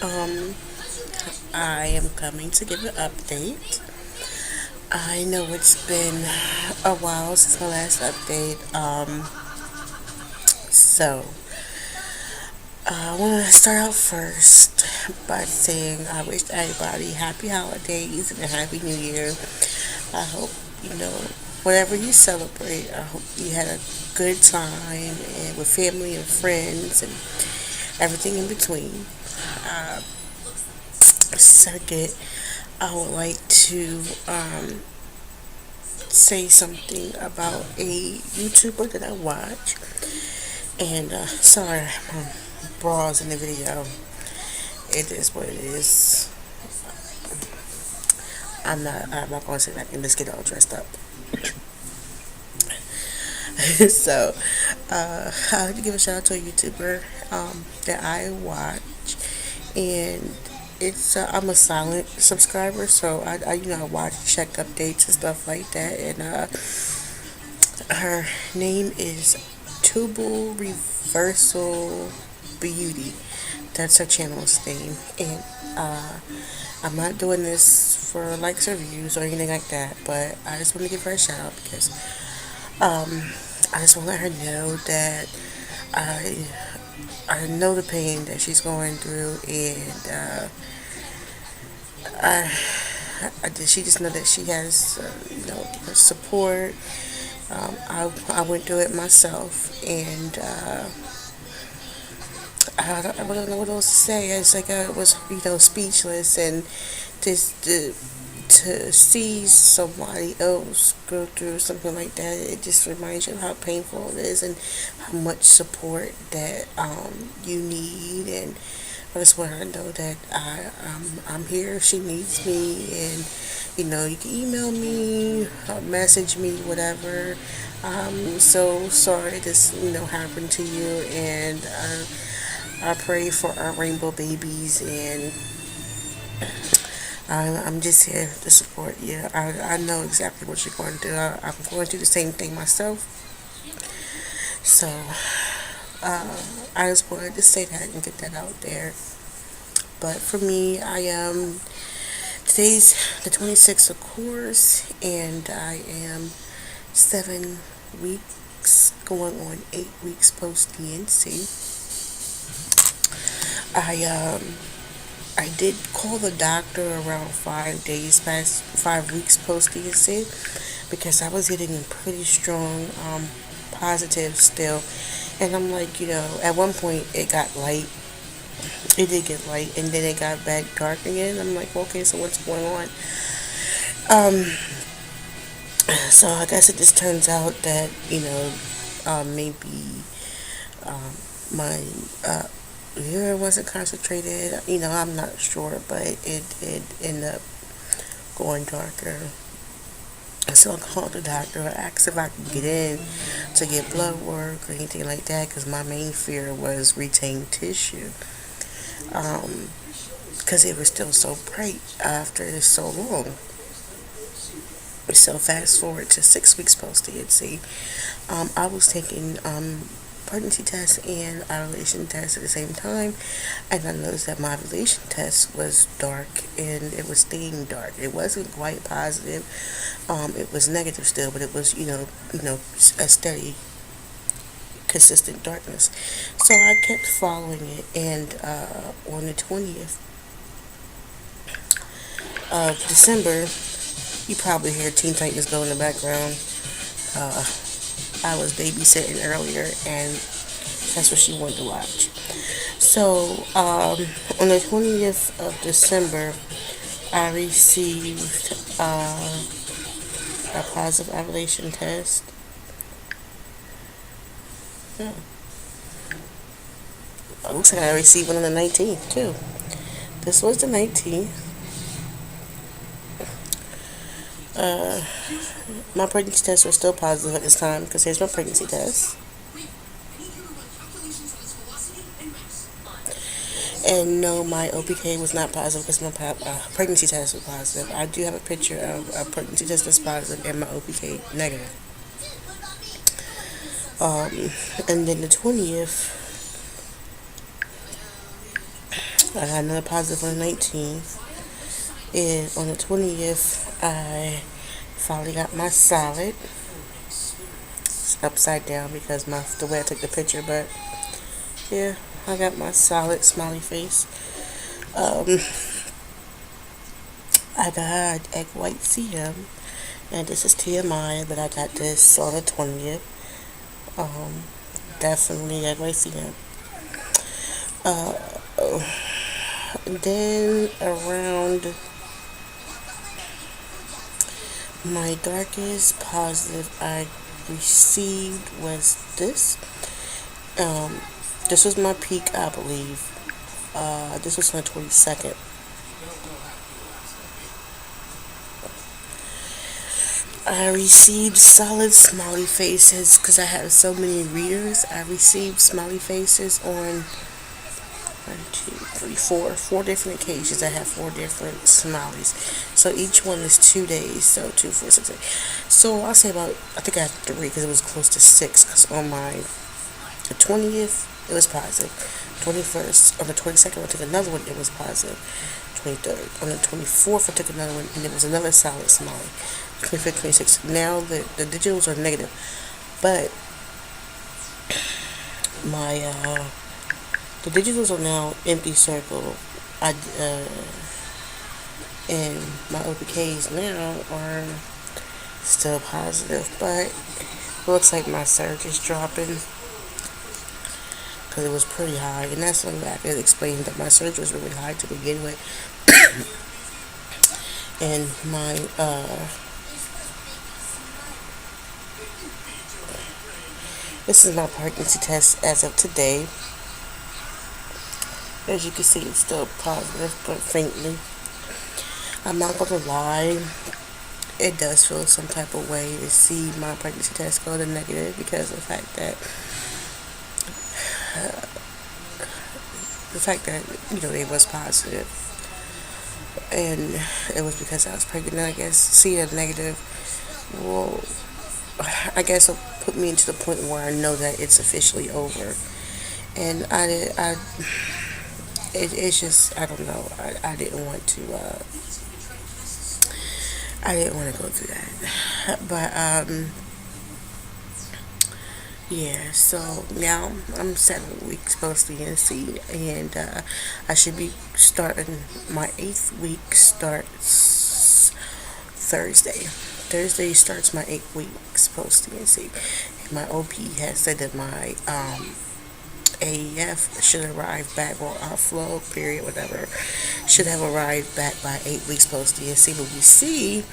Um, I am coming to give an update. I know it's been a while since my last update. So I want to start out first by saying I wish everybody happy holidays and a happy new year. I hope whatever you celebrate. I hope you had a good time and with family and friends and everything in between. Uh, Second, I would like to say something about a YouTuber that I watch. And sorry, my bras in the video. It is what it is. I'm not gonna sit back and just get all dressed up. So, I like to give a shout out to a YouTuber that I watch, and it's I'm a silent subscriber, so I watch, check updates and stuff like that, and her name is Tubal Reversal Beauty. That's her channel's name, and I'm not doing this for likes or views or anything like that, but I just want to give her a shout out because I just want to let her know that I I know the pain that she's going through, and I, she just know that she has her support. I went through it myself, and I don't know what else to say. It's like I was speechless, and just to see somebody else go through something like that, it just reminds you of how painful it is and how much support that you need. And I just want her to know that I'm here if she needs me, and you can email me, message me, whatever. I'm so sorry this happened to you, and I pray for our rainbow babies, and I'm just here to support you. I know exactly what you're going through. I'm going through the same thing myself. So I just wanted to say that and get that out there. But for me, today's the 26th, of course, and I am 7 weeks, going on 8 weeks post DNC. I I did call the doctor around 5 days past 5 weeks post DNC because I was getting a pretty strong positive still, and I'm like, at one point it got light. It did get light, and then it got back dark again. I'm like, okay, so what's going on? Um, so I guess it just turns out that maybe um, my urine wasn't concentrated. I'm not sure, but it ended up going darker. So I called the doctor. I asked if I could get in to get blood work or anything like that because my main fear was retained tissue. Because it was still so bright after so long. So fast forward to 6 weeks post DNC. I was taking pregnancy test and ovulation test at the same time, and I noticed that my ovulation test was dark and it was staying dark. It wasn't quite positive. It was negative still, but it was a steady, consistent darkness. So I kept following it, and on the 20th of December, you probably hear Teen Titans go in the background. Uh, I was babysitting earlier, and that's what she wanted to watch. So, on the 20th of December, I received a positive ovulation test. Yeah. It looks like I received one on the 19th, too. This was the 19th. Uh, my pregnancy test was still positive at this time because here's my pregnancy test. And no, my OPK was not positive because my pregnancy test was positive. I do have a picture of a pregnancy test that's positive and my OPK negative. Um, and then the 20th, I got another positive on the 19th. And on the 20th, I finally got my salad. It's upside down because the way I took the picture, but yeah, I got my salad smiley face. Um, I got egg white CM, and this is TMI, but I got this on the 20th. Um, Definitely egg white CM. Uh, then around my darkest positive I received was this. Um, this was my peak, I believe. This was on the 22nd. I received solid smiley faces because I have so many readers. I received smiley faces on one, two, three, four different occasions. I have four different smileys. So each one is 2 days. So 2, 4, 6, 8. So I'll say about, I think I had three because it was close to six. Because on the 20th, it was positive. 21st, on the 22nd, I took another one, it was positive. 23rd, on the 24th, I took another one, and it was another solid smiley. 25th, 26th. Now the digitals are negative, but my the digitals are now empty circle. I and my OPKs now are still positive, but it looks like my surge is dropping because it was pretty high, and that's when I could explain that my surge was really high to begin with, and my this is my pregnancy test as of today. As you can see, it's still positive, but faintly. I'm not gonna lie, it does feel some type of way to see my pregnancy test go to negative because of the fact that it was positive, and it was because I was pregnant. I guess see a negative, well, I guess it'll put me into the point where I know that it's officially over, and it's just I don't know. I didn't want to. I didn't want to go through that, but yeah. So now I'm 7 weeks post DNC, and I should be starting my 8th week starts Thursday. Thursday starts my 8 weeks post DNC. My OP has said that my AEF should arrive back, or outflow period, whatever, should have arrived back by 8 weeks post DNC. But we see,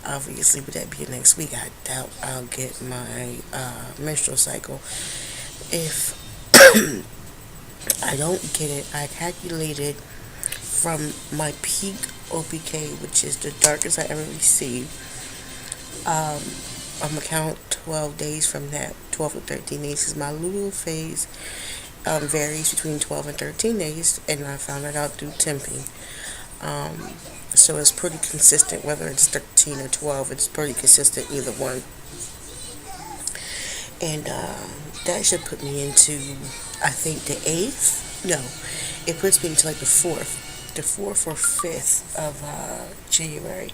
obviously, with that being next week, I doubt I'll get my menstrual cycle. If I don't get it, I calculated from my peak OPK, which is the darkest I ever received. I'm gonna count 12 days from that, 12 to 13 days, because my luteal phase varies between 12 and 13 days, and I found that out through temping. So it's pretty consistent, whether it's 13 or 12, it's pretty consistent either one. And that should put me into, I think, the 8th. No, it puts me into like the 4th or 5th of January.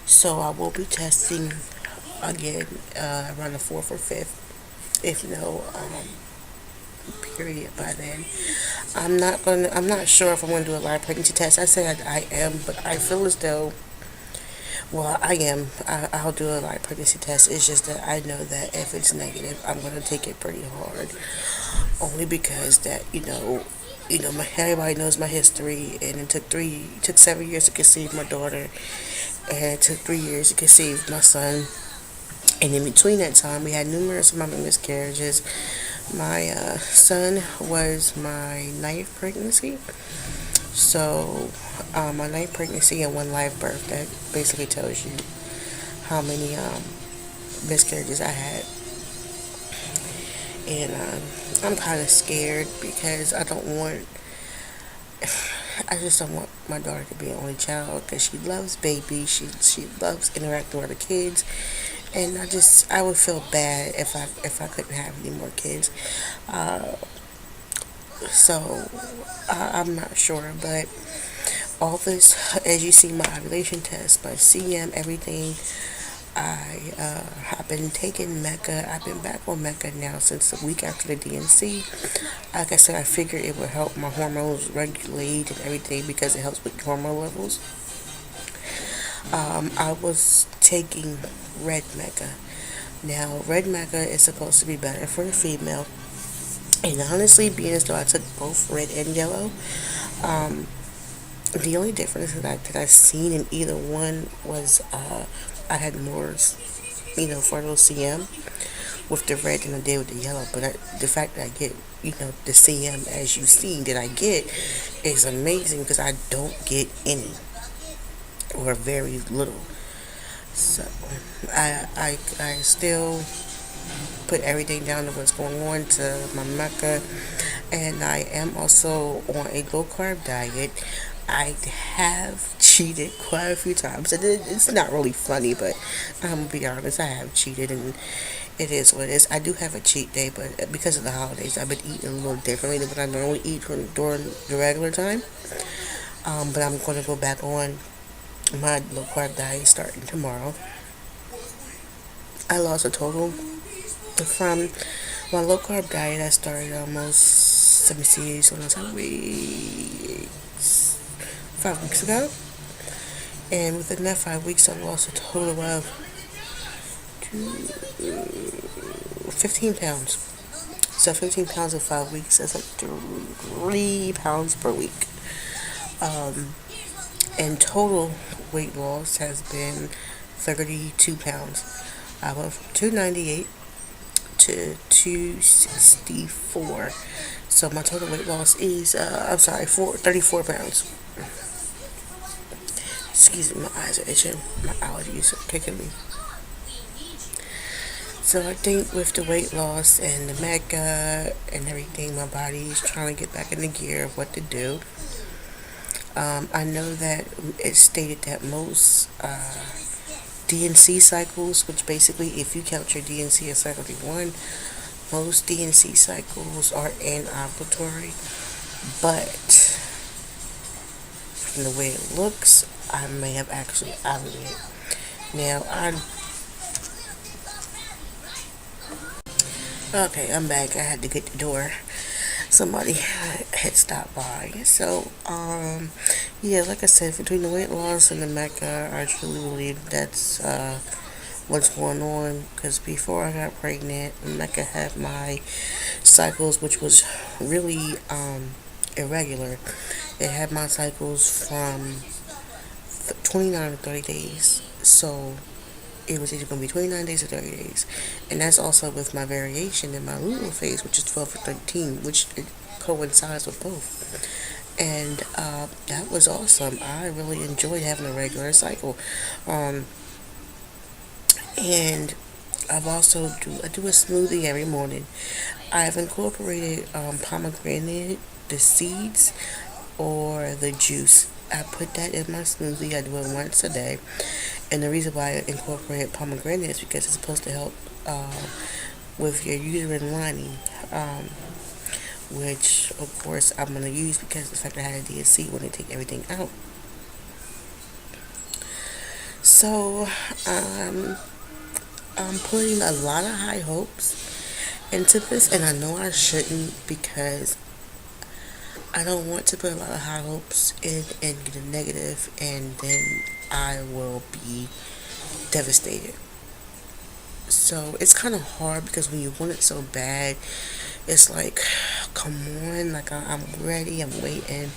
So I will be testing again around the 4th or 5th, if no period by then. I'm not sure if I'm gonna do a live pregnancy test. I say I am, but I feel as though, well, I am. I'll do a live pregnancy test. It's just that I know that if it's negative, I'm gonna take it pretty hard. Only because that everybody knows my history, and it took 7 years to conceive my daughter, and it took 3 years to conceive my son. And in between that time, we had numerous amount of miscarriages. My son was my ninth pregnancy. So, my ninth pregnancy and one live birth. That basically tells you how many miscarriages I had. And I'm kind of scared because I just don't want my daughter to be an only child because she loves babies. She loves interacting with other kids, and I would feel bad if I couldn't have any more kids. Uh, So I'm not sure, but all this, as you see, my ovulation test, my CM, everything. I've been taking Mecca. I've been back on Mecca now since the week after the DNC. Like I said, I figured it would help my hormones regulate and everything because it helps with hormone levels. I was taking red Mecca. Now, red Mecca is supposed to be better for the female. And honestly, being as though I took both red and yellow, um, the only difference that I seen in either one was I had more, fertile CM with the red than I did with the yellow. But the fact that I get, the CM as you see that I get is amazing because I don't get any or very little. So I still put everything down to what's going on to my Mecca, and I am also on a low carb diet. I have cheated quite a few times, and it's not really funny, but I'm gonna be honest, I have cheated, and it is what it is. I do have a cheat day, but because of the holidays, I've been eating a little differently than what I normally eat during the regular time. But I'm going to go back on my low carb diet starting tomorrow. I lost a total from my low carb diet. I started almost, let me see, so that's how 5 weeks ago. And within that 5 weeks, I lost a total of 15 pounds. So 15 pounds in 5 weeks, that's like 3 pounds per week. Um, and total weight loss has been 32 pounds. I went from 298 to 264. So my total weight loss is, 34 pounds. Excuse me, my eyes are itching. My allergies are kicking me. So I think with the weight loss and the mega and everything, my body is trying to get back in the gear of what to do. I know that it's stated that most DNC cycles, which basically, if you count your DNC as cycle one, most DNC cycles are anovulatory. But from the way it looks, I may have actually ovulated. Now, I'm back. I had to get the door. Somebody had stopped by. So, yeah, like I said, between the weight loss and the Mecca, I truly believe that's what's going on. Because before I got pregnant, Mecca had my cycles, which was really irregular. It had my cycles from 29 to 30 days. So, it was either going to be 29 days or 30 days. And that's also with my variation in my luteal phase, which is 12 to 13, which it coincides with both. And that was awesome. I really enjoyed having a regular cycle. Um, and I do a smoothie every morning. I've incorporated pomegranate, the seeds, or the juice. I put that in my smoothie. I do it once a day. And the reason why I incorporate pomegranate is because it's supposed to help with your uterine lining, which of course I'm going to use because of the fact that I had a DSC when they take everything out. So I'm putting a lot of high hopes into this, and I know I shouldn't because I don't want to put a lot of high hopes in and get a negative, and then I will be devastated. So it's kind of hard because when you want it so bad, it's like, come on, like I'm ready, I'm waiting.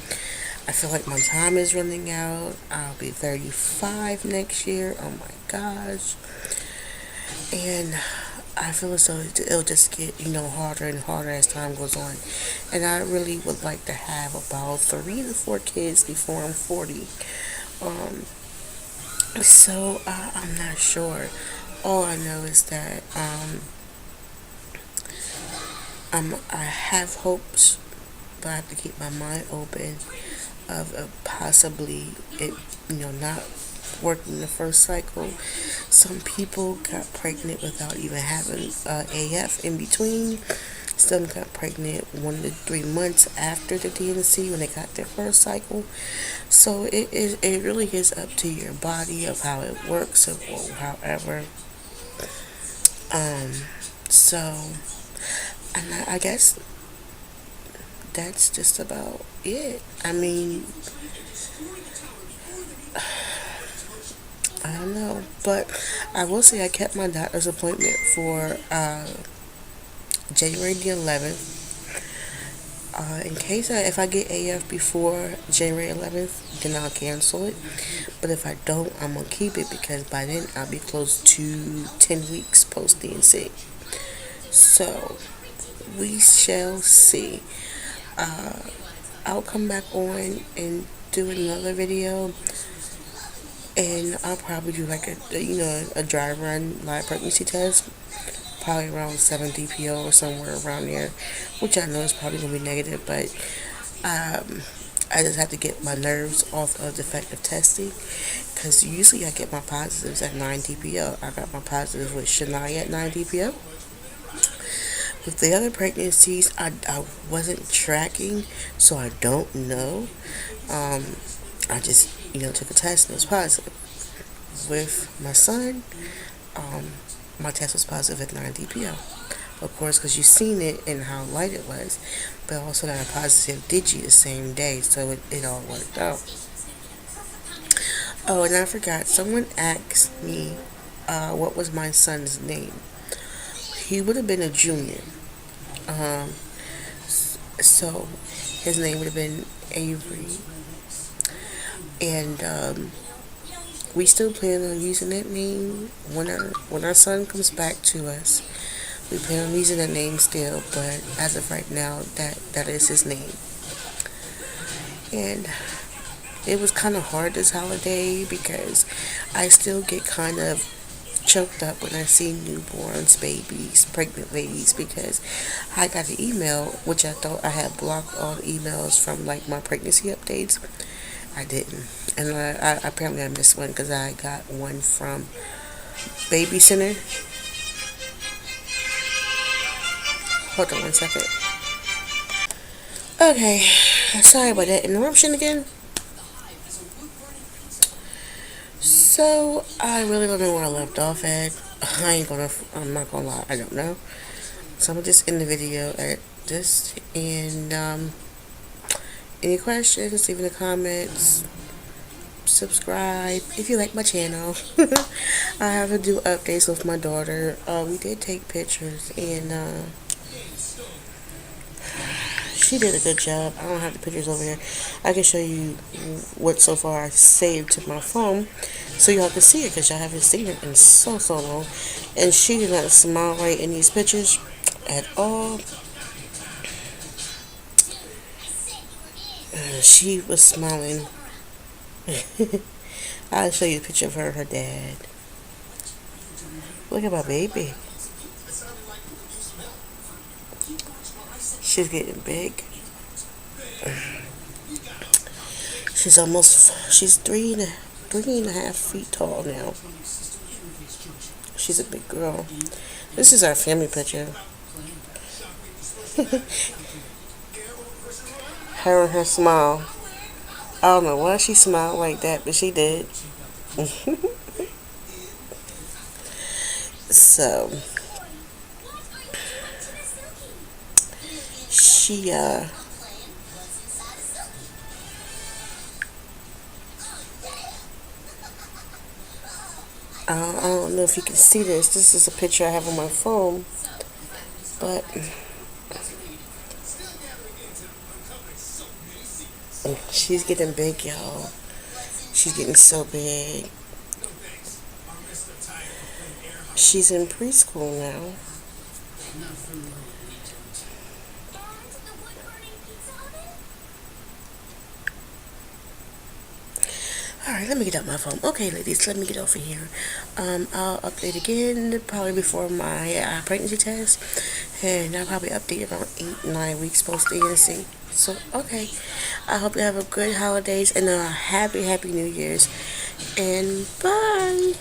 I feel like my time is running out. I'll be 35 next year. Oh my gosh. And I feel as though it'll just get, harder and harder as time goes on. And I really would like to have about 3 to 4 kids before I'm 40. Um, so I'm not sure. All I know is that I have hopes, but I have to keep my mind open of possibly it, not working the first cycle. Some people got pregnant without even having AF in between. Some got pregnant 1 to 3 months after the DNC when they got their first cycle. So it really is up to your body of how it works or however. Um, so, and I guess that's just about it. I mean, I don't know, but I will say I kept my doctor's appointment for January the 11th. In case if I get AF before January 11th, then I'll cancel it. But if I don't, I'm gonna keep it because by then I'll be close to 10 weeks post DNC. So we shall see. Uh, I'll come back on and do another video, and I'll probably do like a dry run live pregnancy test, probably around 7 DPO or somewhere around there, which I know is probably gonna be negative, but I just have to get my nerves off of defective testing because usually I get my positives at 9 DPO. I got my positives with Shania at 9 DPO. With the other pregnancies, I wasn't tracking, so I don't know. Um, I just, took a test and it was positive. With my son, my test was positive at 9 DPO. Of course, because you've seen it and how light it was, but I also got a positive digi the same day, so it all worked out. Oh, and I forgot, someone asked me what was my son's name. He would have been a junior. Um, so his name would have been Avery. And we still plan on using that name when our son comes back to us. We plan on using that name still, but as of right now, that is his name. And it was kind of hard this holiday because I still get kind of choked up when I see newborns, babies, pregnant ladies, because I got an email which I thought I had blocked all the emails from like my pregnancy updates. I didn't, and I apparently I missed one because I got one from Baby Center. Hold on 1 second. Okay, sorry about that interruption again. So I really don't know where I left off at. I'm not gonna lie, I don't know. So I'm gonna just end the video at this. And any questions, leave in the comments. Subscribe if you like my channel. I have to do updates with my daughter. We did take pictures, and she did a good job. I don't have the pictures over here. I can show you what so far I saved to my phone so y'all can see it because y'all haven't seen it in so long. And she did not smile right in these pictures at all. She was smiling. I'll show you a picture of her and her dad. Look at my baby. She's getting big. She's 3.5 feet tall now. She's a big girl. This is our family picture. Her and her smile. I don't know why she smiled like that, but she did. So she I don't know if you can see this. This is a picture I have on my phone, but she's getting big, y'all. She's getting so big. She's in preschool now. Alright, let me get out my phone. Okay, ladies, let me get over here. I'll update again probably before my pregnancy test. And I'll probably update around 8-9 weeks post ANC. So, okay. I hope you have a good holidays and a happy New Year's. And bye.